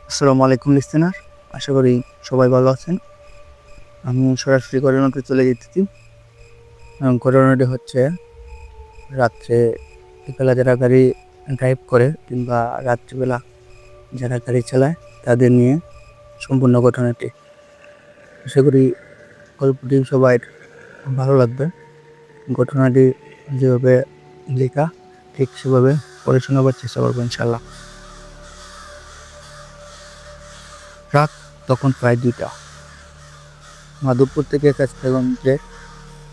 আসসালামু আলাইকুম লিসেনার, আশা করি সবাই ভালো আছেন। আমি সরাসরি ঘটনাতে চলে যেতেছি। ঘটনাটি হচ্ছে রাত্রে বিকেলে যারা গাড়ি ড্রাইভ করে কিংবা রাত্রিবেলা যারা গাড়ি চালায় তাদের নিয়ে সম্পূর্ণ ঘটনাটি। আশা করি গল্পটি সবাই ভালো লাগবে। ঘটনাটি যেভাবে লেখা ঠিক সেভাবে পড়ে শোনাবার চেষ্টা করবো ইনশাল্লাহ। রাত তখন প্রায় 2টা। মাধবপুর থেকে কাস্তাগঞ্জের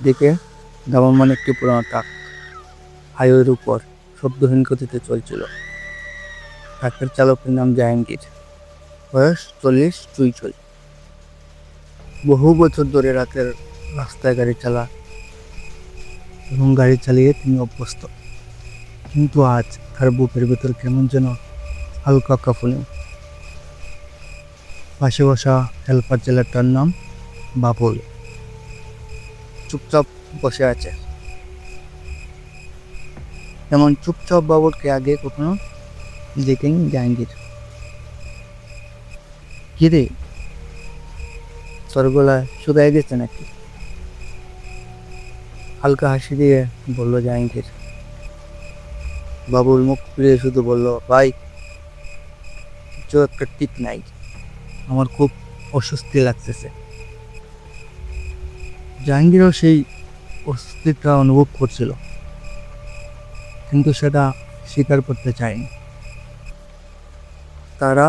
দিকে ভ্রাম্যমাণ একটি পুরোনো ট্রাক হাইওয়ের উপর শব্দহীন গতিতে চলছিল। ট্রাকের চালকের নাম জাহাঙ্গীর, বয়স 40 চুই চুই। বহু বছর ধরে রাতের রাস্তায় গাড়ি চালা এবং গাড়ি চালিয়ে তিনি অভ্যস্ত, কিন্তু আজ তার বুকের ভেতর কেমন যেন হালকা কাঁপুনি। পাশে বসা হেল্পার ছেলেটার নাম বাবুল চুপচাপ বসে আছে। এমন চুপচাপ বাবুলকে আগে কখনো দেখেনি জাহাঙ্গীর। কিরে, তোর গলায় শুকায় গেছে নাকি? হালকা হাসি দিয়ে বলল জাহাঙ্গীর। বাবুল মুখ ফিরে শুধু বলল, ভাই কিছু একটা ঠিক নাই, আমার খুব অস্বস্তি লাগতেছে। জাহাঙ্গীরও সেই অস্বস্তিটা অনুভব করছিল, কিন্তু সেটা স্বীকার করতে চায়নি। তারা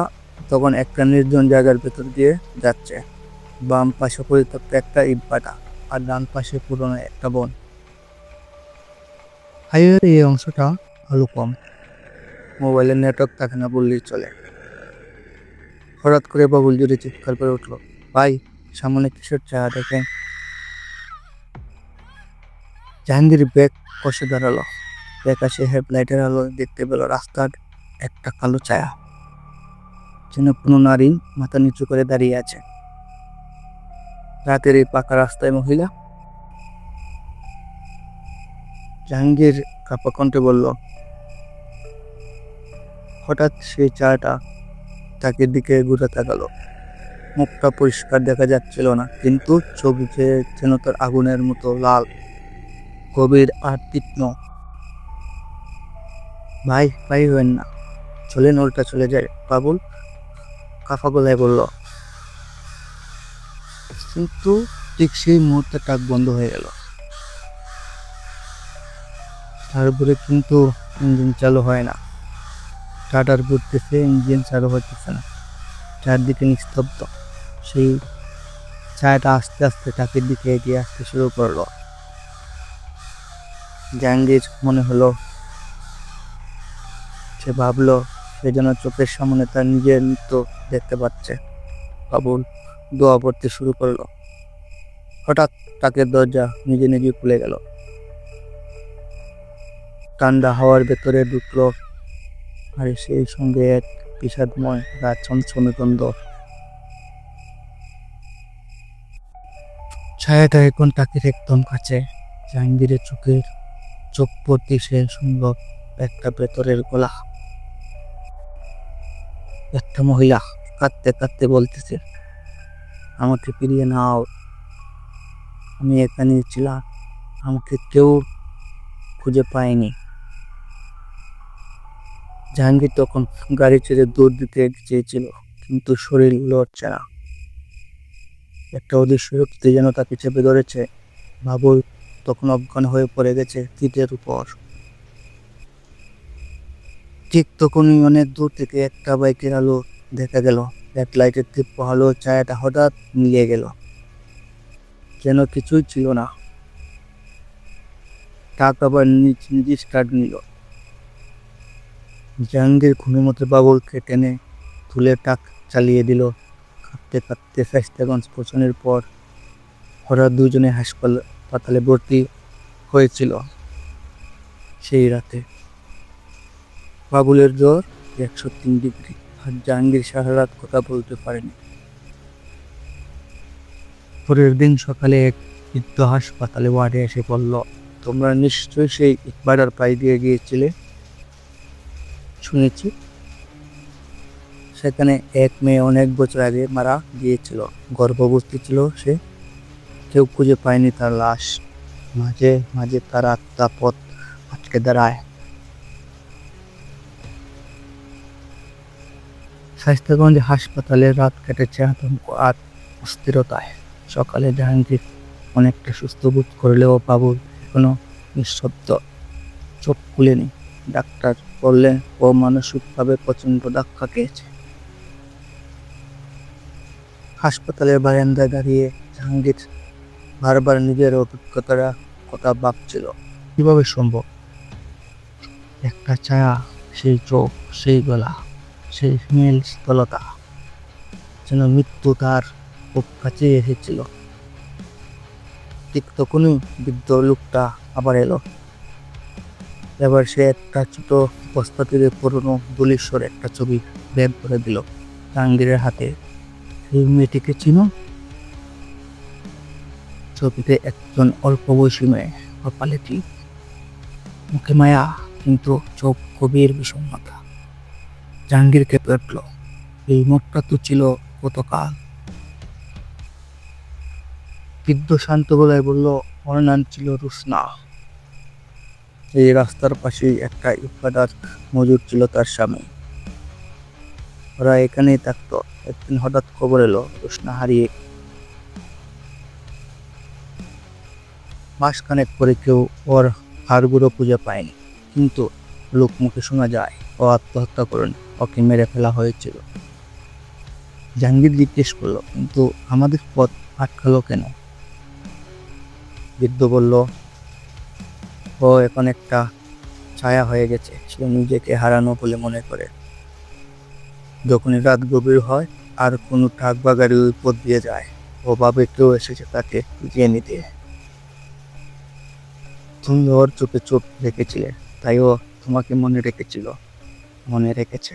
তখন একটা নির্জন জায়গার ভেতর দিয়ে যাচ্ছে। বাম পাশে পরিত্যক্ত একটা ইটভাটা আর ডান পাশে পুরনো একটা বন। হাইওয়ের এই অংশটা আলো কম, মোবাইলের নেটওয়ার্ক থাকে না বললেই চলে। হঠাৎ করে বাবুল জুড়ে চিৎকার করে উঠলো, ভাই সামনে কিসের ছায়া দেখেন। জাহাঙ্গীর ব্যাগ কষে দাঁড়ালো। ব্যাকাশে হেডলাইটের আলো দেখতে পেল রাস্তার একটা কালো ছায়া, যেন কোনো নারী মাথা নিচু করে দাঁড়িয়ে আছে। রাতের এই পাকা রাস্তায় মহিলা। জাহাঙ্গীর কাঁপা কণ্ঠে বলল। হঠাৎ সেই ছায়াটা তাকে দিকে ঘুরে তাকালো। মুখটা পরিষ্কার দেখা যাচ্ছিল না, কিন্তু ছবিতে যেন তার আগুনের মতো লাল, গভীর আর তীক্ষ্ণ। ভাই ভাই হবেন না, চলেন উল্টা চলে যায়, বাবুল কাফা গলায় বলল। কিন্তু ঠিক সেই মুহূর্তে ট্রাক বন্ধ হয়ে গেল। তারপরে কিন্তু ইঞ্জিন চালু হয় না। টাটার ঘুরতেছে, ইঞ্জিন চালু হতেছে না। চারদিকে নিস্তব্ধ। সেই ছায়াটা আস্তে আস্তে ট্রাকের দিকে এগিয়ে আসতে শুরু করলো। জাহাঙ্গীর মনে হলো, সে ভাবলো সে যেন চোখের সামনে তার নিজের মৃত্যু দেখতে পাচ্ছে। বাবুল দোয়া পড়তে শুরু করলো। হঠাৎ ট্রাকের দরজা নিজে নিজে খুলে গেল। ঠান্ডা হাওয়ার ভেতরে ঢুকলো, আর সেই সঙ্গে এক বিষাদময় রাত ছমছমে গন্ধ। ছায়াটা এখন ট্রাকের একদম কাছে। জাহাঙ্গীরের চোখ পড়তে সে শুনল একটা ভেতরের গলা। একটা মহিলা কাঁদতে কাঁদতে বলতেছে, আমাকে ফিরিয়ে নাও, আমি এখানে ছিলাম, আমাকে কেউ খুঁজে পায়নি। জাহাঙ্গীর তখন গাড়ি ছেড়ে দৌড় দিতে চেয়েছিল, কিন্তু শরীর লড়ছে না। একটা অদৃশ্য শক্তি যেন তাকে চেপে ধরেছে। বাবুল তখন অজ্ঞান হয়ে পড়ে গেছে সিটের উপর। ঠিক তখনই অনেক দূর থেকে একটা বাইকের আলো দেখা গেল। হেডলাইটের তীব্র আলো ছায়াটা হঠাৎ মিলিয়ে গেল, যেন কিছুই ছিল না। ট্রাক আবার নিজে স্টার্ট নিল। জাহাঙ্গীর খুনের মতো বাবুলকে টেনে তুলে ট্রাক চালিয়ে দিল। কাঁদতে কাঁদতে ফেস্তাগঞ্জ পৌঁছানোর পর হঠাৎ দুজনে হাসপাতালে ভর্তি হয়েছিল। সেই রাতে বাবুলের জ্বর 103 ডিগ্রি, আর জাহাঙ্গীর সারা রাত কথা বলতে পারেনি। পরের দিন সকালে এক বৃদ্ধ হাসপাতালে ওয়ার্ডে এসে বলল, তোমরা নিশ্চয়ই সেই ইটভাটার পাই দিয়ে গিয়েছিলে, শুনেছি। সেখানে এক মেয়ে অনেক বছর আগে মারা গিয়েছিল, গর্ভবতী ছিল সে। কেউ খুঁজে পায়নি তার লাশ। মাঝে মাঝে তার আত্মা পথ আটকে দাঁড়ায়। স্বাস্থ্যগঞ্জ হাসপাতালে রাত কেটেছে আতঙ্ক আর অস্থিরতায়। সকালে জাহাঙ্গীর অনেকটা সুস্থ বোধ করলেও বাবুল এখনো নিঃশব্দ, চোখ খুলেনি। ডাক্তার বললেন ও মানসিকভাবে প্রচন্ড ধাক্কা খেয়েছে। হাসপাতালের বারান্দায় দাঁড়িয়ে জাহাঙ্গীর বারবার নিজের অভিজ্ঞতার কথা ভাবছিল। কিভাবে সম্ভব? একটা ছায়া, সেই চোখ, সেই গলা, সেই স্মেল স্থলতা, যেন মৃত্যু তার খুব কাছে এসেছিল। ঠিক তখনই বৃদ্ধ লোকটা আবার এলো। এবার সে একটা ছোট বস্তা থেকে পুরনো দলিশ্বর একটা ছবি বের করে দিল জাহাঙ্গীরের হাতে। সেই মেয়েটিকে চিনো? ছবিতে একজন অল্প বয়সী মেয়ে, কপালে টিপ, মুখে মায়া, কিন্তু চোখ গভীর বিষণ্ণতা। জাহাঙ্গীর কেঁপে উঠল। এই মুখটা তো ছিল গতকাল। বৃদ্ধ শান্ত গলায় বলল, ওর নাম ছিল রুসনা। এই রাস্তার পাশেই একটা ইটভাটার মজুর ছিল তার স্বামী। ওরা এখানেই থাকতো। একদিন হঠাৎ খবর এলো রুসনা হারিয়ে। মাসখানেক পরে কেউ ওর হাড়গুলো খুঁজে পায়নি, কিন্তু লোক মুখে শোনা যায় ও আত্মহত্যা করেনি, ওকে মেরে ফেলা হয়েছিল। জাহাঙ্গীর জিজ্ঞেস করলো, কিন্তু আমাদের পথ আটকালো কেন? বৃদ্ধ বলল, ও এখন একটা ছায়া হয়ে গেছে। সে নিজেকে হারানো বলে মনে করে। যখনই রাত গভীর হয় আর কোনো ট্রাক বা গাড়ি ওই পথ দিয়ে যায়, ও ভাবে কেউ এসেছে তাকে খুঁজিয়ে নিতে। তুমি ওর চোখে চোখ রেখেছিলে, তাই ও তোমাকে মনে রেখেছিল, মনে রেখেছে।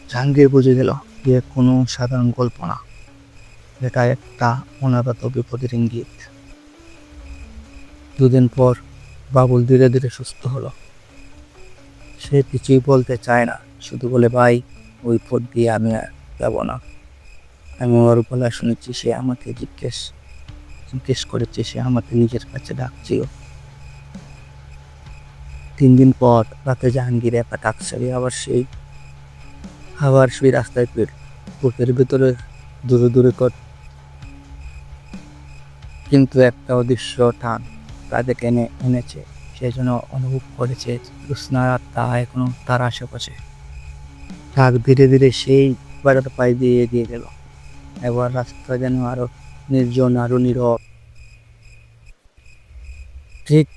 জাহাঙ্গীর বুঝে গেল যে কোনো সাধারণ গল্প না, এটা একটা অনাগত বিপদের ইঙ্গিত। দুদিন পর বাবুল ধীরে ধীরে সুস্থ হলো। সে কিছুই বলতে চায় না, শুধু বলে, ভাই, ওই পথ দিয়ে আমি আর যাব না। আমি ওর গলা শুনেছি, সে আমাকে জিজ্ঞেস করেছে, সে আমাকে নিজের কাছে ডাকছিল। 3 দিন পর রাতে জাহাঙ্গীর একা টাকসারি আবার সেই রাস্তায় বুকের ভিতরে দূরে দূরে কিন্তু একটা অদৃশ্য টান তাদের এনেছে। সে যেন অনুভব করেছে রুসনার আত্মা এখনো তার আশেপাশে। ট্রাক ধীরে ধীরে সেই বাড়ার পায়ে দিয়ে এগিয়ে গেল। এবার রাস্তা যেন আরো নির্জন, আরো নীরব। ঠিক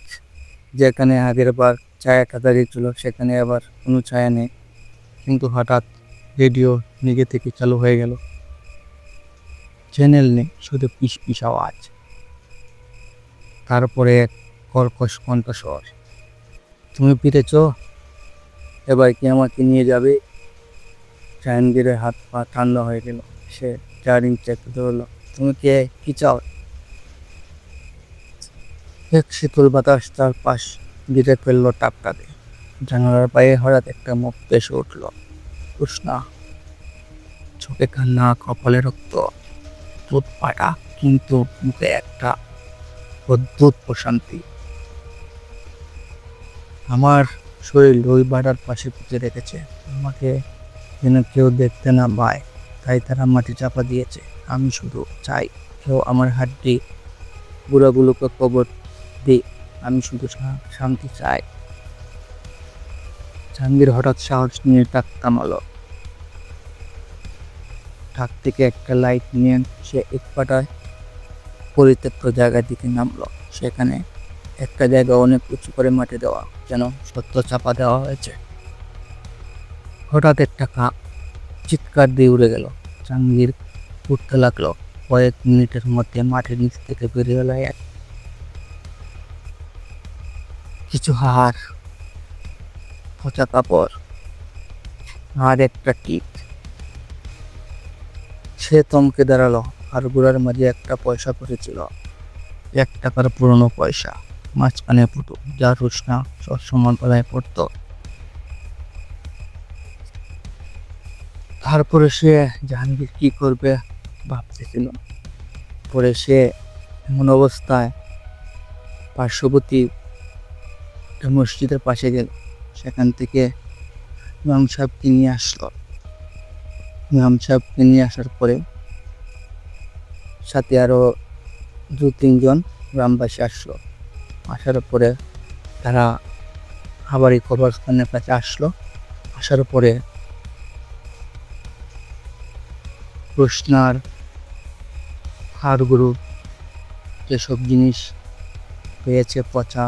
যেখানে আগের বার ছায়াটা দাঁড়িয়েছিল, সেখানে আবার কোনো ছায়া নেই। কিন্তু হঠাৎ রেডিও নিজে থেকে চালু হয়ে গেল। চ্যানেল নেই, শুধু পিস পিস আওয়াজ। তারপরে এক কর্কশ কণ্ঠস্বর, তুমি ফিরেছ? এবার কি আমাকে নিয়ে যাবে? জাহাঙ্গীরের হাত পা ঠান্ডা হয়ে গেল। সে স্টিয়ারিং চেপে ধরল। তুমি কি চাও? এক শীতল বাতাস তার পাশ ঘিরে ফেললো টাপটাকে। জানালার পায়ে হঠাৎ একটা মুখ ভেসে উঠল। রুসনা, চোখে কান্না, কপালে রক্ত, দুধ পাটা, কিন্তু মুখে একটা অদ্ভুত প্রশান্তি। আমার শরীর ওই বাড়ার পাশে পুঁতে রেখেছে। আমাকে যেন কেউ দেখতে না পায়, তাই তারা মাটি চাপা দিয়েছে। আমি শুধু চাই কেউ আমার হাড্ডি গুঁড়াগুলোকে কবর দিই। আমি শুধু শান্তি চাই। জাহাঙ্গীর হঠাৎ সাহস নিয়ে টাক থামালো। ট্রাক থেকে একটা লাইট নিয়ে সে ইটভাটায় পরিত্যক্ত জায়গার দিকে নামলো। সেখানে একটা জায়গা অনেক উঁচু করে মাটি দেওয়া, যেন সত্য চাপা দেওয়া হয়েছে। হঠাৎ একটা কাক চিৎকার দিয়ে উড়ে গেল। জাহাঙ্গীর উঠতে লাগলো। কয়েক মিনিটের মধ্যে মাটির নিচ থেকে বেরিয়ে এলো কিছু হাড়, পচা কাপড় আর একটা টিপ। সে থমকে দাঁড়ালো। আর গোড়ার মাঝে একটা পয়সা পড়েছিল, 1 টাকার পুরনো পয়সা, মাঝখানে ফুটো, যা রুসনা সবসময় গলায় পড়তো। তারপরে সে জাহাঙ্গীর কি করবে ভাবতেছিল। পরে সে এমন অবস্থায় পার্শ্ববর্তী একটা মসজিদের পাশে গেল, সেখান থেকে ইমাম সাহেবকে নিয়ে আসলো। ইমাম সাহেবকে নিয়ে আসার পরে সাথে আরো 2-3 জন গ্রামবাসী আসলো। আসার পরে তারা আবার এই কবরস্থানের কাছে আসলো। আসার পরে প্রশ্নার হাড়গুলো যেসব জিনিস পেয়েছে পচা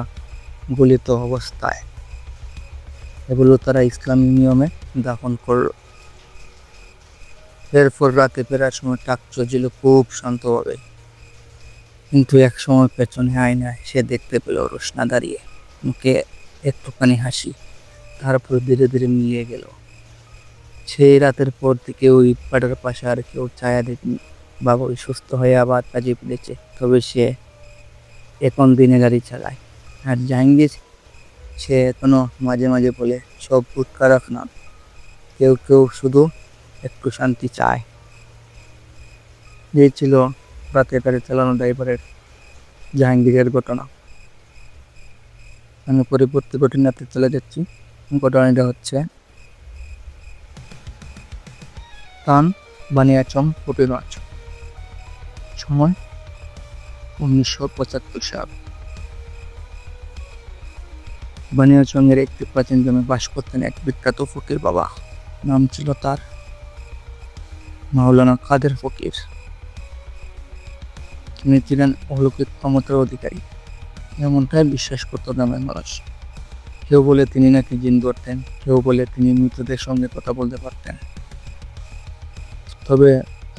গলিত অবস্থায়, এগুলো তারা ইসলামী নিয়মে দাফন করল। এরপর রাতে ফেরার সময় টাক চলছিল খুব শান্তভাবে, কিন্তু এক সময় পেছনে আয়নায় সে দেখতে পেল রোশনা দাঁড়িয়ে, মুখে একটুখানি হাসি, তারপর ধীরে ধীরে মিলিয়ে গেল। সেই রাতের পর থেকে ওই পাড়ার পাশে আর কেউ ছায়া দেখেনি। বাবুই সুস্থ হয়ে আবার কাজে ফিরেছে, তবে সে এখন দিনে গাড়ি চালায়। আর জাহাঙ্গীর, সে এখনো মাঝে মাঝে বলে সব ভূত খারাপ না, কেউ কেউ শুধু একটু শান্তি চায়। এই ছিল রাতে গাড়ি চালানো ড্রাইভারের জাহাঙ্গীরের ঘটনা। আমি পরবর্তী ঘটনাতে চলে যাচ্ছি। ঘটনাটা হচ্ছে তান বানিয়াচং কবিরাজ, সময় 1975 সাল। বানিয়াচংয়ের একটি প্রাচীন গ্রামে বাস করতেন এক বিখ্যাত ফকির বাবা। নাম ছিল তার মাওলানা কাদের ফকির। তিনি ছিলেন অলৌকিক ক্ষমতার অধিকারী, এমনটাই বিশ্বাস করত গ্রামের মানুষ। কেউ বলে তিনি নাকি জিন ধরতেন, কেউ বলে তিনি মৃতদের সঙ্গে কথা বলতে পারতেন। তবে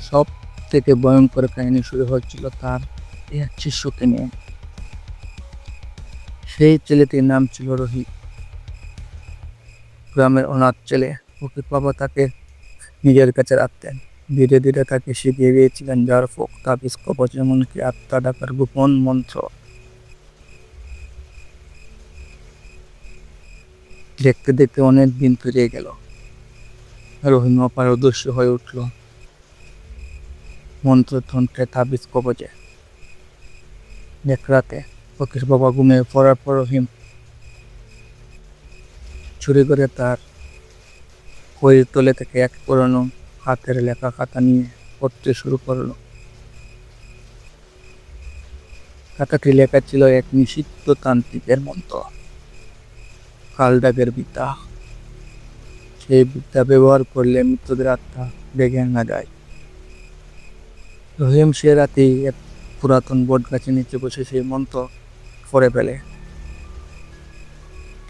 সব থেকে ভয়ঙ্কর কাহিনী শুরু হয়েছিল তার এক শিষ্যকে নিয়ে। সেই ছেলেটির নাম ছিল রোহিত। গ্রামের অনাথ ছেলে। ফকির বাবা তাকে নিজের কাছে রাখতেন। ধীরে ধীরে তাকে শিখিয়ে দিয়েছিলেন যার ফোক, তাবিজ, কবচ, এমনকি আত্মা ডাকার গোপন মন্ত্র। দেখতে দেখতে অনেক দিন পেরিয়ে গেল। রহিম অপারদর্শী হয়ে উঠল মন্ত্রতন্ত্রে, তাবিজ, কবচে। এক রাতে ফকির বাবা ঘুমিয়ে পড়ার পর রহিম চুরি করে তার বইয়ের তলে থেকে এক পুরনো হাতের লেখা খাতা নিয়ে পড়তে শুরু করলো। খাতাটি লেখা ছিল এক নিষিদ্ধ তান্ত্রিকের মন্ত্র, কালডাগের বিদ্যা। সেই বিদ্যা ব্যবহার করলে মৃতদের আত্মা ডেকে আনা যায়। রহিম সে রাতে এক পুরাতন বট গাছের নিচে বসে সেই মন্ত্র পড়ে ফেলে।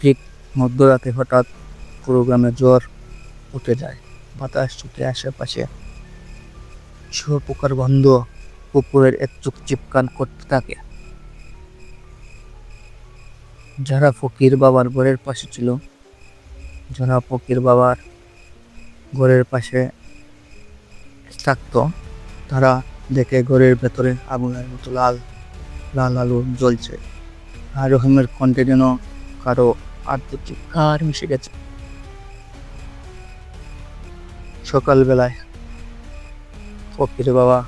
ঠিক মধ্যরাতে হঠাৎ পুরো গ্রামে জ্বর উঠে যায়। বাতাস ছুটে আশেপাশে শুয়োপোকার গন্ধ কুকুরের এক চোখ চিপকান করতে থাকে। যারা ফকির বাবার ঘরের পাশে ছিল, যারা ফকির বাবার ঘরের পাশে থাকতো, তারা দেখে ঘরের ভেতরে আগুনের মতো লাল লাল আলো জ্বলছে। আর রহিমের কণ্ঠে যেন কারো আর্ত চিৎকার মিশে গেছে। সকালবেলায় ফকির বাবা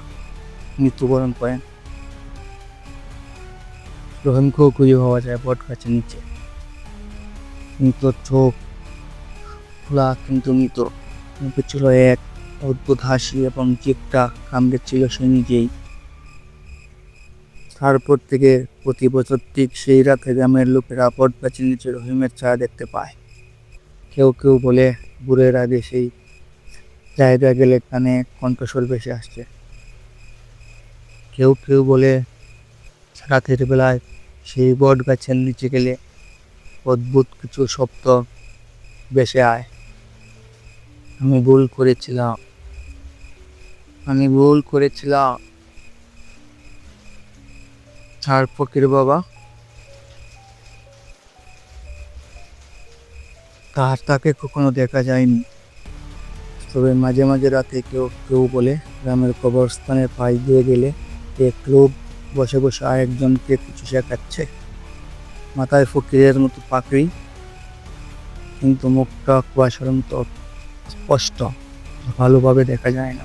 মৃত্যুবরণ করেন। রহিমকেও খুঁজে পাওয়া যায় বট গাছের নিচে, মৃত, চোখ খোলা কিন্তু মৃত। মুখে ছিল এক অদ্ভুত হাসি এবং জিভটা কামড়েছিল সে নিজেই। তারপর থেকে প্রতি বছর ঠিক সেই রাতে গ্রামের লোকেরা বট গাছের নিচে রহিমের ছায়া দেখতে পায়। কেউ কেউ বলে ভোরের আগে সেই জায়গা গেলে কানে কণ্ঠস্বর ভেসে আসছে। কেউ কেউ বলে রাতের বেলায় সেই বট গাছের নিচে গেলে অদ্ভুত কিছু শব্দ ভেসে আয়। আমি ভুল করেছিলাম। আর ফকির বাবা তাকে কখনো দেখা যায়নি। তবে মাঝে মাঝে রাতে কেউ কেউ বলে গ্রামের কবরস্থানের পাশ দিয়ে গেলে এক লোক বসে বসে আরেকজনকে কিছু শেখাচ্ছে। মাথায় ফকিরের মতো পাকড়ি, কিন্তু মুখটা কুয়াশার মতো স্পষ্ট। ভালোভাবে দেখা যায় না।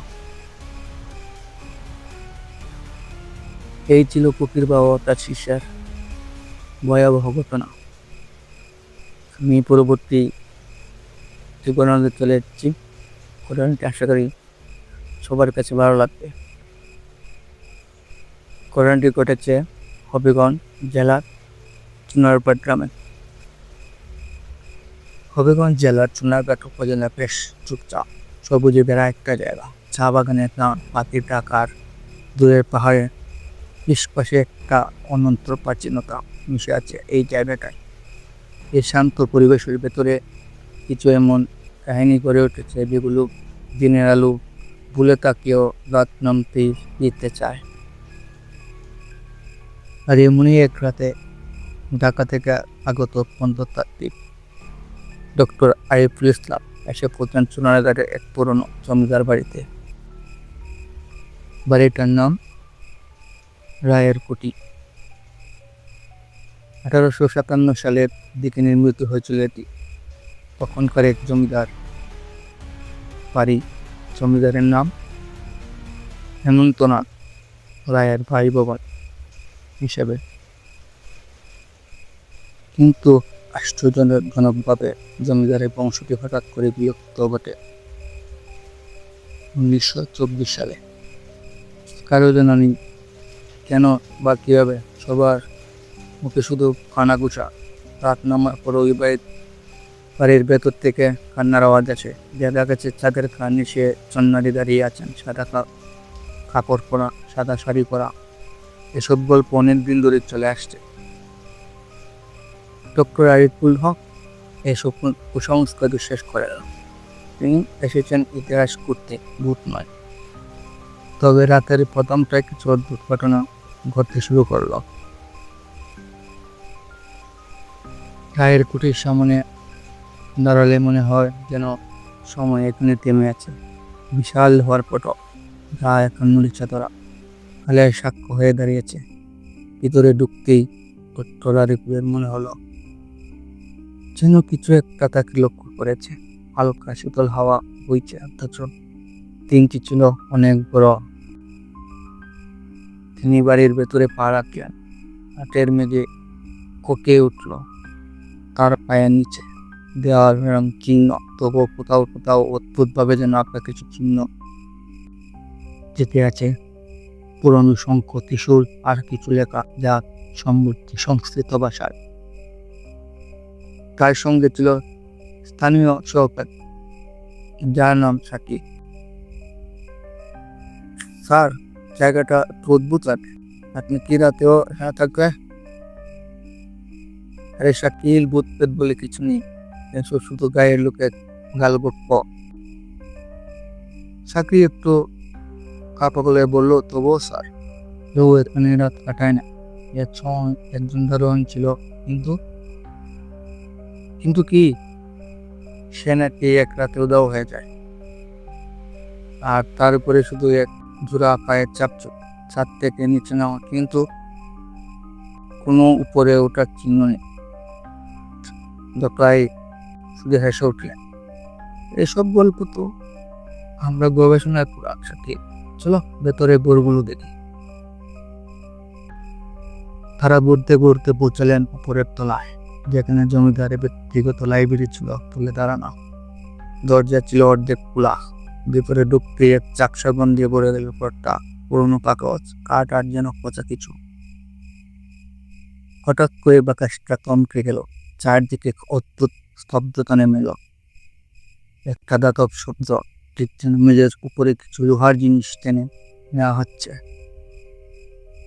এই ছিল কুকির বাবা ও তার শিষ্যের ভয়াবহ ঘটনা। আমি পরবর্তী জীবনে চলে এসেছি। ঘটনাটি আশা করি সবার কাছে ভালো লাগবে। ঘটনাটি ঘটেছে হবিগঞ্জ জেলার চুনারপাট গ্রামে। হবিগঞ্জ জেলার চুনারঘাট উপজেলা বেশ চুপচাপ সবুজে বেড়া একটা জায়গা। চা বাগানের গান, পাখির ডাকার, দূরের পাহাড়ে নিষ্পাশে একটা অনন্ত প্রাচীনতা মিশে আছে এই জায়গাটায়। এই শান্ত পরিবেশের ভেতরে কিছু এমন কাহিনী গড়ে উঠেছে যেগুলো দিনের আলো ভুলে তাকেও রাত নামতেই দিতে চায়। আর এমনই এক রাতে ঢাকা থেকে আগত প্রত্নতাত্ত্বিক ডক্টর আরিফুল ইসলাম এসে পৌঁছান চুনারঘাটের এক পুরনো জমিদার বাড়িতে। বাড়িটার নাম রায়ের কুটি। 1857 সালের দিকে নির্মিত হয়েছিল এটি। তখনকার এক জমিদার বাড়ি। জমিদারের নাম হেমন্তনাথ রায়ের ভাই বাবার হিসেবে। কিন্তু আশ্চর্যজনকভাবে জমিদারের বংশটি হঠাৎ করে বিলুপ্ত ঘটে 1924 সালে। কারো জানা নেই কেন বা কীভাবে। সবার মুখে শুধু কানাঘুষা। রাত নামার পর ওই বাড়ির ভেতর থেকে কান্নার আওয়াজ আছে। দেখা গেছে চাঁদের খান নিচে চন্নারি দাঁড়িয়ে আছেন, সাদা কাপড় পরা, সাদা শাড়ি পরা। এসব গল্প অনেক দিন ধরে চলে আসছে। ডক্টর আরিফুল হক এসব কুসংস্কার শেষ করে এলেন। তিনি এসেছেন ইতিহাস করতে, ভূত নয়। তবে রাতের প্রথমটা কিছু অদ্ভুত ঘটনা ঘটতে শুরু করল। রায়ের কুটির সামনে দাঁড়ালে মনে হয় যেন সময় এখানে থেমে আছে। বিশাল হওয়ার ফটক, যা এখন নড়িচা ধরা, খালের সাক্ষ্য হয়ে দাঁড়িয়েছে। ভিতরে ঢুকতেই ডক্টর আরিফুলের মনে হলো যেন কিছু একটা তাকে লক্ষ্য করেছে। হালকা শীতল হাওয়া বইছে, অথচ দিনটি ছিল অনেক বড়। তিনি বাড়ির ভেতরে পা রাখলেন। হাটের মেঝে কোকে উঠল। তার পায়ের নিচে দেওয়াল রং চিহ্ন, তবুও কোথাও কোথাও অদ্ভুতভাবে যেন আপনার কিছু চিহ্ন যেতে আছে। পুরনো শঙ্খ, ত্রিশূল আর কিছু লেখা, যা সমৃদ্ধি সংস্কৃত ভাষার। তার সঙ্গে ছিল স্থানীয় সহকারী, যার নাম সাকিব। স্যার, জায়গাটা অদ্ভুত লাগে, আপনি কি রাতেও হ্যাঁ থাকবে? আরে শাকিল, ভূত পেত বলে কিছু নেই, এসব শুধু গায়ের লোকের গালগপ্প। সাকিব একটু কাপা গলায় বললো, তবুও স্যার, কেউ এখানে রাত কাটায় না। এর সময় একজন দারোয়ান ছিল, কিন্তু কিন্তু কি, সে নাকি এক রাতে উদাও হয়ে যায়। আর তার উপরে শুধু এক জোড়া পায়ের চাপচুপ, ছাদ থেকে নিচে নামা, কিন্তু কোনো উপরে ওঠার চিহ্ন নেই। ডক্টর শুধু হেসে উঠলেন। এসব গল্প তো আমরা গবেষণায় পুরা সাথে, চলো ভেতরে বোরগুলো দেখি। তারা ঘুরতে ঘুরতে পৌঁছালেন উপরের তলায়, যেখানে জমিদারের ব্যক্তিগত লাইব্রেরি ছিল তুলে দাঁড়ানো। দরজা ছিল অর্ধেক খোলা। ভেতরে ঢুকতে এক চাকসা গন্ধ দিয়ে ভরে গেল ঘরটা। পুরোনো কাগজ, কাঠ আর যেন পচা কিছু। হঠাৎ করে বাতাসটা থমকে গেল। চারদিকে অদ্ভুত স্তব্ধতা নেমে এলো। একটা দাতব শব্দ, ঠিক যেন মেঝের উপরে কিছু লোহার জিনিস টেনে নেওয়া হচ্ছে।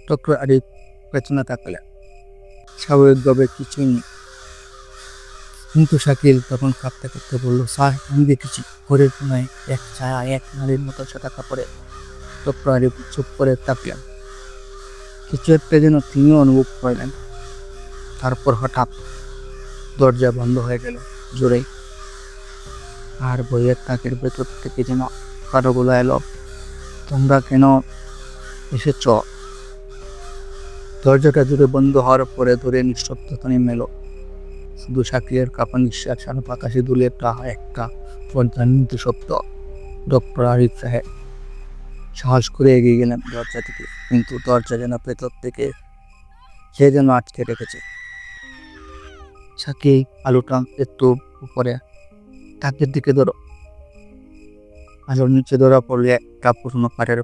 ডক্টর আরিফ পেছনে তাকালেন। স্বাভাবিকভাবে কিছুই নেই, কিন্তু শাকিল তখন কাঁপতে কাঁপতে বললো, স্যার, আমি দেখেছি ঘরের কোনায় এক ছায়া, এক নারীর মতো সাদা কাপড়ে। ডক্টর আরিফ চুপ করে তাকলেন। কিছু একটা যেন তিনিও অনুভব করলেন। তারপর হঠাৎ দরজা বন্ধ হয়ে গেল জোরেই, আর বইয়ের তাকের ভেতর থেকে যেন কারো গলা এলো, তোমরা কেন এসেছ? দরজাটা জোরে বন্ধ হওয়ার পরে ধরে নিঃশব্দতা নেমে এলো। শুধু শাকিলের কাঁপা নিঃশ্বাস আর বাতাসে দুলে একটা পর্যানিত শব্দ। ডক্টর আরিফ সাহেব সাহস করে এগিয়ে গেলেন দরজা থেকে, কিন্তু দরজা যেন ভেতর থেকে সে যেন আটকে রেখেছে। সাকি আলোটা একটু উপরে, তাকের দিকে ধরো। আলোর নিচে ধরা পড়লে একটা পুরনো কাঠের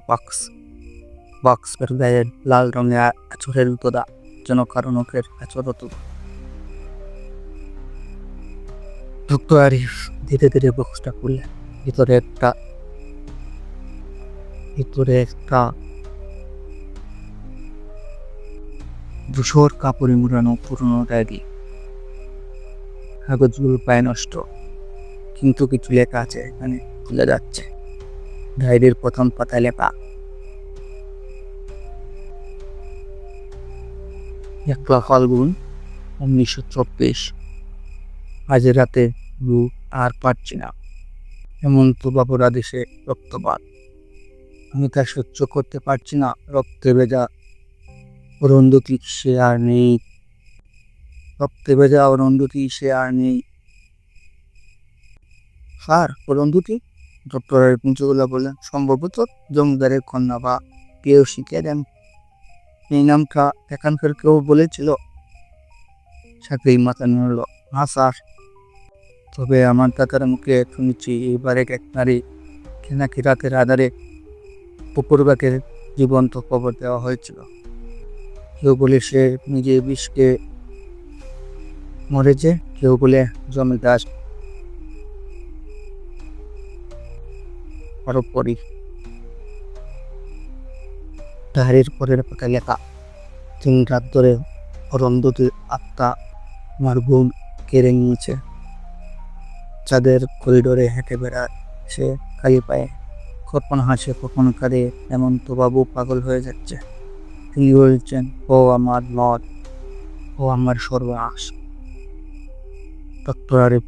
বাক্সের গায়ে লাল রঙের আঁচড়ের তোদা, যেন কারো নখের আঁচড় হতো। ডক্টর আরিফ ধীরে ধীরে বক্সটা খুললেন। ভিতরে একটা ধূসর কাপড়ে মুড়ানো পুরনো ডায়েরি। কাগজগুলো প্রায় নষ্ট, কিন্তু কিছু লেখা আছে এখানে, খুলে যাচ্ছে। ডায়েরির প্রথম পাতায় লেখা, 1 ফাল্গুন 1924। আজ রাতে আর পারছি না। হেমন্ত বাবুর আদেশে রক্তপাত। আমি তা সহ্য করতে পারছি না। রক্তে ভেজা অরুন্ধতী সে আর নেই। স্যার, অরুন্ধতী? ডক্টর পুঞ্চগুলা বললেন, সম্ভবত জমিদারের কন্যা বা কেউ শিখে দেন। এই নামটা এখানকার কেউ বলেছিল? সাথেই মাথা নাড়ল। হ্যাঁ স্যার, তবে আমার দাদার মুখে শুনেছি এবারে এক নারী নাকি রাতের আধারে পুকুরবাকে জীবন্ত খবর দেওয়া হয়েছিল। কেউ বলে সে নিজে বিষকে মরেছে, কেউ বলে জমিদার পরপরই। ডায়েরির পরের পাতায় লেখা, 3 রাত ধরে অরুন্ধতির আত্মা আমার ঘুম কেড়ে নিয়েছে। চাঁদের করিডোরে হেঁটে বেড়ায় সে খালি পায়ে, কখনো হাসে কখনো কাঁদে। হেমন্তবাবু পাগল হয়ে যাচ্ছে। তিনি বলছেন, ও আমার মত, ও আমার সর্বনাশ। ডক্টর আরিফ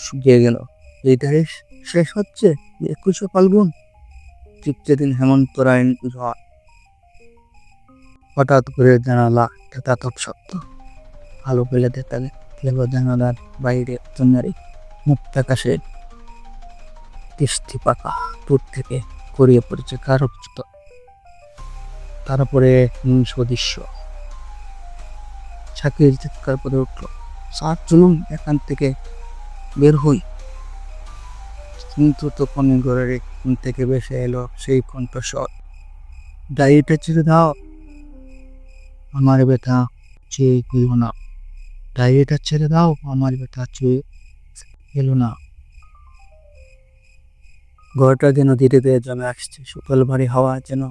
শুকিয়ে গেল। এই তারিখ শেষ হচ্ছে 21 ফাল্গুন, ঠিক যেদিন হেমন্ত রায়ের পুজো হয়। হঠাৎ করে জানালা ধাতব শব্দ। আলো পেলে দেখা গেল জানালার বাইরে জন্যারি মুক্ত আকাশে কিস্তি পাকা দূর থেকে গড়িয়ে পড়েছে কারো জুতো। তারপরে সদৃশ্য চাকরির চিৎকার করে উঠল, স্যার চলুন এখান থেকে বের হই। কিন্তু তখন ঘরের কোণ থেকে ভেসে এলো সেই কণ্ঠস্বর, ডায়েরিটা ছেড়ে দাও, আমার ব্যথা চেয়ে গেল না। ডায়েরিটা ছেড়ে দাও, আমার ব্যথা চেয়ে গেল না। ঘরটা যেন ধীরে ধীরে জমে আসছে। শীতল ভারী হাওয়া যেন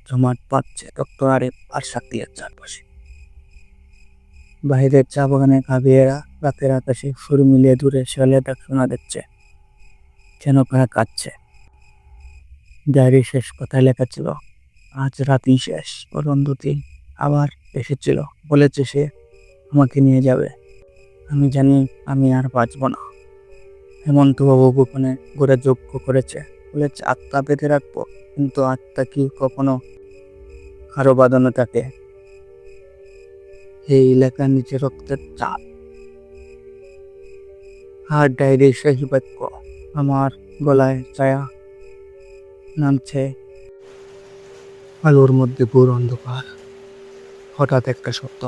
জমাট পাচ্ছে ডক্টর আরিফ আর সাকিয়ার চারপাশে। বাইরের চা বাগানে কাবিয়েরা রাতের আকাশে সুর মিলিয়ে দূরে শেয়ালের ডাক শোনা যাচ্ছে, যেন কারা কাঁদছে। ডায়েরির শেষ কথায় লেখা ছিল, আজ রাতেই শেষ। অরুন্ধতী আবার এসেছিল, বলেছে সে আমাকে নিয়ে যাবে। আমি জানি আমি আর বাঁচব না। হেমন্তবাবু গোপনে গোড়া যজ্ঞ করেছে, বলেছে আত্মা বেঁধে রাখবো, কিন্তু আত্মা কি কখনো কারো বাঁধানো থাকে? এই লেখার নিচে রক্তের চাপ। আর ডায়েরির শেষ বাক্য, আমার গলায় ছায়া নামছে, আলোর মধ্যে ঘোর অন্ধকার। হঠাৎ একটা শব্দ,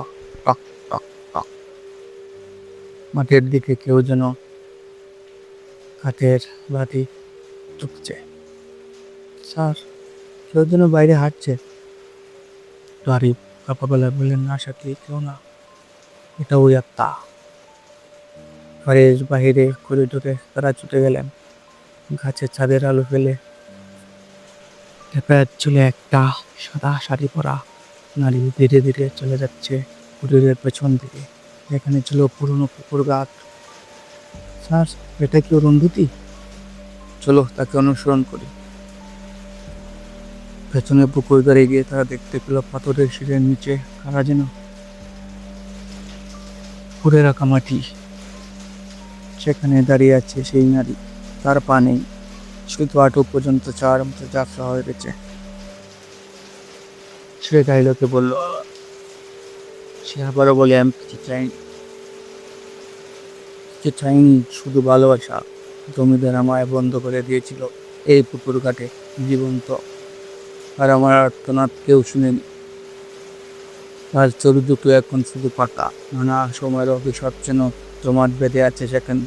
টক টক টক। মাঠের দিকে কেউ যেন কাঠের বাটি ঢুকছে। স্যার, কেউ যেন বাইরে হাঁটছে। আরিফ কাপাবেলা বললেন, না সাথে কেউ না, এটা ওই আত্মা। ঘরের বাহিরে করিডোরে তারা ছুটে গেলেন। গাছের ছাদের আলো ফেলে দেখা যাচ্ছিল একটা সাদা শাড়ি পরা নারী ধীরে ধীরে চলে যাচ্ছে কুটিরের পেছন দিকে। এখানে ছিল পুরনো পুকুর ঘাট। স্যার, এটা কি অরুন্ধতী? চলো তাকে অনুসরণ করি। পেছনে পুকুর ধারে গিয়ে তারা দেখতে পেল পাথরের শিরের নিচে কারা যেন পুড়ে রাখা মাটি। সেখানে দাঁড়িয়ে আছে সেই নারী, তার পা নেই, শুধু আটু পর্যন্ত চার মতো যাত্রা হয়ে গেছে। সে গাইলোকে বলল, সে আবারও বলে, আমি কিছু চাইনি, শুধু ভালোবাসা। জমিদার আমায় বন্ধ করে দিয়েছিল এই পুকুর ঘাটে জীবন্ত, আর আমার আর্তনাদ কেউ শুনেনি। আর চোর দুটো এখন শুধু পাকা, নানা সময়ের অভিশাপ যেন জমাট বেঁধে আছে সেখানে।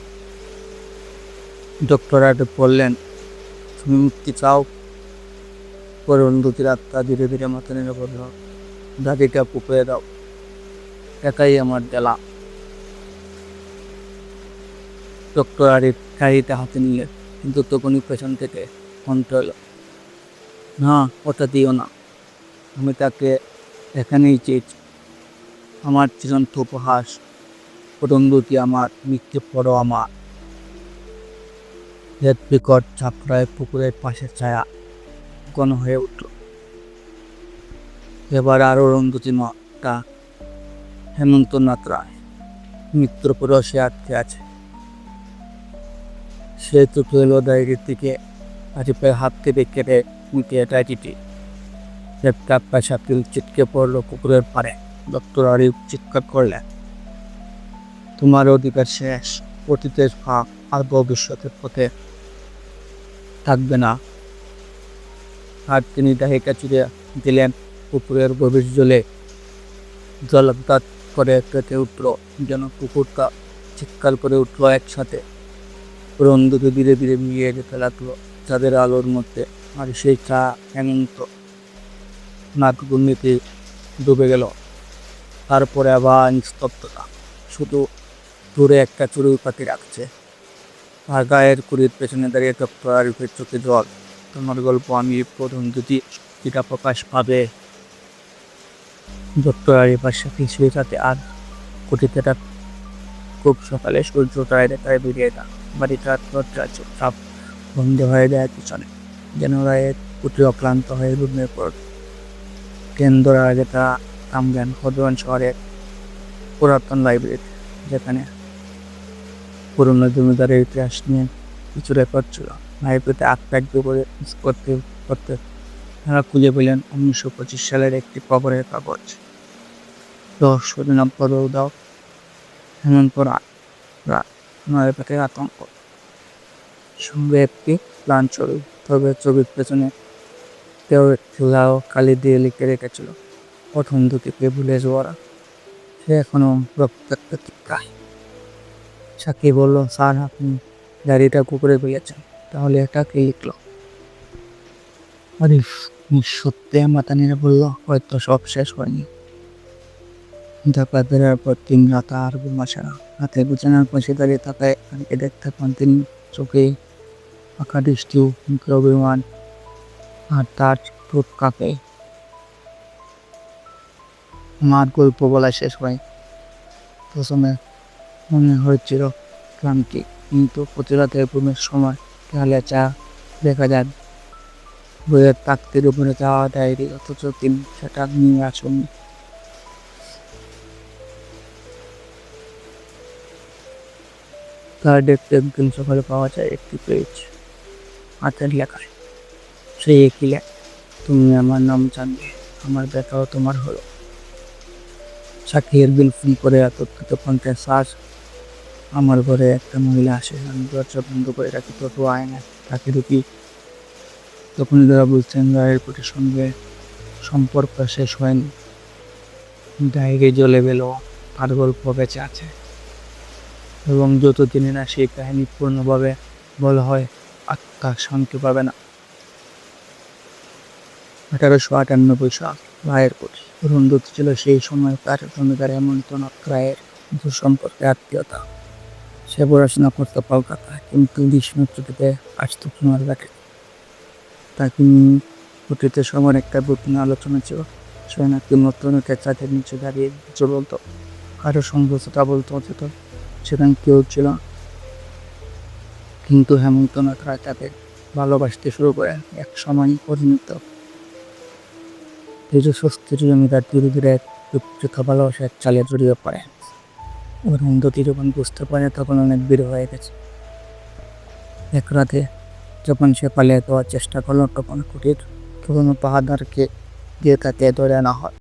ডক্টর আর্ট বললেন, তুমি মুক্তি চাও? পরে অন্ধতির আত্মা ধীরে ধীরে মাথা নেড়ে বলল, দাদিটা পুকুরে দাও, একাই আমার দেলা। ডক্টর আরিফ গাড়িটা হাতে নিলেন, কিন্তু তখনই পেছন থেকে কণ্ঠ এলো, না ওটা দিও না, আমি তাকে এখানেই চেয়েছি, আমার চিরন্ত উপহাস, অরুন্ধতী আমার, মৃত্যু পরও আমার। রেত বিকট ঝাপড়ায় পুকুরের পাশে ছায়া ঘন হয়ে উঠল। এবার আর অরুন্ধতী নটা, হেমন্তনাথ রায়। মৃত্যুর পরেও সে আটকে আছে। সে চোখ এলো ডায়েরির দিকে, আরিফের হাত থেকে কেটে মুখে ডায়েরিটি। একটা পেশা পিল ছিটকে পড়লো পুকুরের পাড়ে। ডক্টর আরিফ চিৎকার করলেন, তোমার অধিকার শেষ, অতীতের ফাঁক আর ভবিষ্যতের পথে থাকবে না। আর তিনি ডাহিকা চুড়ে দিলেন পুকুরের গভীর জলে। জলদাত করে কেটে উঠল, যেন পুকুরটা চিৎকার করে উঠল একসাথে। অন্ধকে ধীরে ধীরে মিলিয়ে যেতে লাগলো চাঁদের আলোর মধ্যে, আর সেই চা হেমন্ত নাটগুন্নিতে ডুবে গেল। তারপরে আবার নিস্তব্ধতা, শুধু দূরে একটা চড়ুই পাখি রাখছে, আর গায়ের কুড়ির পেছনে দাঁড়িয়ে ডক্টর আরিফের চোখে জল। তোমার গল্প আমি প্রথম যদি সেটা প্রকাশ পাবে। ডক্টর আরিফার সাথে সেই রাতে আর কুটিতেটা খুব সকালে সূর্য টায় দেখায় বেরিয়ে না, বাড়িটা দরজা চুপচাপ বন্ধ হয়ে যায় পিছনে, যেন রায়ের কুটি অক্লান্ত হয়ে রুমের পর কেন্দ্র আগে তা কামগান হদওয়ান শহরের পুরাতন লাইব্রেরি, যেখানে পুরনো জমিদারের ইতিহাস নিয়ে কিছু রেকর্ড ছিল। লাইব্রেরিতে আটকাট করে করতে করতে তারা খুঁজে পেলেন 1925 সালের একটি খবরের কাগজ। রহস্যের নম্বর দাও, হেমন্ত নয় পেটে আতঙ্ক, সঙ্গে একটি প্লান ছবি। তবে ছবির পেছনে কেউ একটি লাও কালি দিয়ে লিখে রেখেছিল, প্রথম দুটিকে ভুলে যাওয়ারা। সে এখনো রক্তাক্তায়। সাক্ষী বলল, স্যার আপনি গাড়িটা কুকুরে ফেলেছেন, তাহলে এটা কে লিখলো? আরিফ সত্যি মাথা নেড়ে বলল, হয়তো সব শেষ হয়নি। ঢাকা ফেরার পর 3 রাত আর ঘুমাসা, হাতে গুছানোর পাশে দাঁড়িয়ে থাকায় আগে দেখতে পান তিনি চোখে আঁকা দৃষ্টি, মুখে অভিমান, আর তার ঠোঁট কাঁপে। আমার গল্প বলা শেষ হয়। প্রথমে মনে হয়েছিল ক্লান্তি, কিন্তু প্রতি রাতের ঘুমের সময় খেয়ালে চা দেখা যায় বইয়ের তাকতির উপরে যাওয়া ডায়েরি, অথচ তিনি সেটা নিয়ে আসেননি। তার দেখতে একদিন সকালে পাওয়া যায় একটি পেজ, হাতের লেখায় সেই একই লেখা, তুমি আমার নাম জানবে, আমার দেখাও তোমার হলো। সাক্ষীর বিল ফোন করে এতক্ষিত কণ্ঠে, শ্বাস আমার ঘরে একটা মহিলা আসে, আমি দরজা বন্ধ করে রাখি, তবু আয়না তাকে ঢুকি। তখনই তারা বলছেন রায়ের কোটির সঙ্গে সম্পর্ক শেষ হয়নি, ডায়েরি জ্বলে গেল, তার গল্প বেঁচে আছে, এবং যতদিনে না সেই কাহিনী পূর্ণভাবে বলা হয় আত্মা শান্তি পাবে না। 1898 সাল, রায়ের কোটি। অরুন্ধতী ছিল সেই সময় তার জমিদার হেমন্তনাথ রায়ের দুঃসম্পর্কে আত্মীয়তা। সে পড়াশোনা করতে কলকাতায়, কিন্তু বিষ্ণুর ছুটিতে আসতো তোমার কাছে। তাকে ছুটিতে সময় একটা গোপন আলোচনা ছিল। সে নাকি নতুন চাঁদের নিচে দাঁড়িয়ে কিছু বলতো, কারো সঙ্গতা বলতো, অথচ সেখানে কেউ ছিল। কিন্তু হেমন্তনাথ রায় তাকে ভালোবাসতে শুরু করেন। এক সময় পরিণত স্বস্তির জমিদার ধীরে ধীরে ভালোবাসার চালে জড়িয়ে পড়ে। অরুন্ধতী যখন বুঝতে পারে তখন অনেক বের হয়ে গেছে। এক রাতে যখন সে পালিয়ে যাওয়ার চেষ্টা করলো, তখন কুটির পুরনো পাহাড়কে দিয়ে তাকে ধরে আনা হয়।